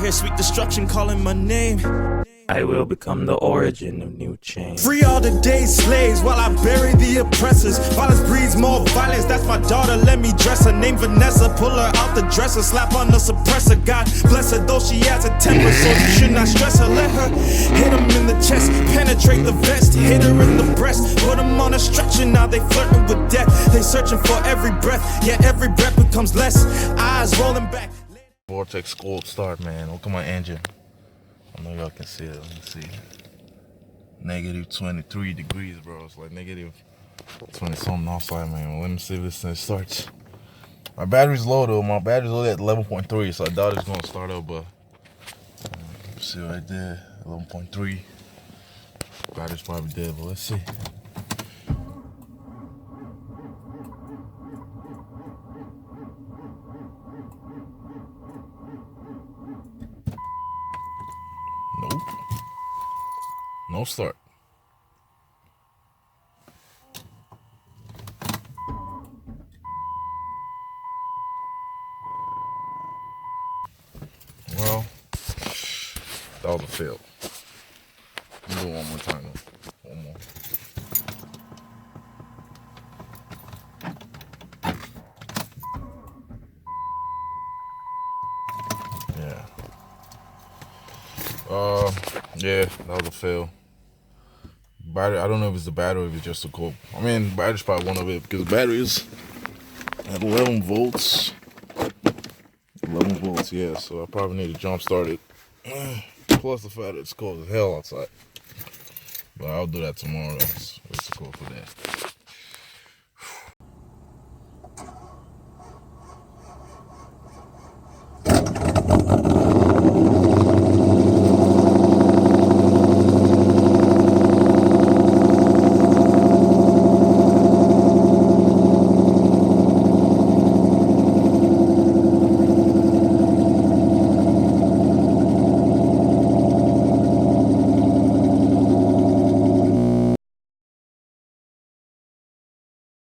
hear sweet destruction calling my name. I will become the origin of new change. Free all the day's slaves while I bury the oppressors. Violence breeds more violence, that's my daughter, let me dress her. Name Vanessa, pull her out the dresser, slap on the suppressor. God bless her, though she has a temper, so you should not stress her. Let her hit him in the chest, penetrate the vest, hit her in the breast, put him on a stretcher. Now they flirting with death, they searching for every breath, yeah, every breath becomes less. Eyes rolling back. Vortex Gold Star, man. Look at my engine. I know y'all can see it. Let me see. Negative 23 degrees, bro. It's like negative 20 something outside, man. Well, let me see if this thing starts. My battery's low though. My battery's low at 11.3, so I doubt it's gonna start up. But let's see right there, 11.3. Battery's probably dead, but let's see. Nope. No start. Well, that was a fail. Let me do it one more time though. One more. Yeah, that was a fail. Battery, I don't know if it's the battery or if it's just the cold. I mean, battery's probably one of it because the battery is at 11 volts. 11 volts, yeah, so I probably need to jump start it. Plus the fact that it's cold as hell outside. But I'll do that tomorrow. It's cool for that.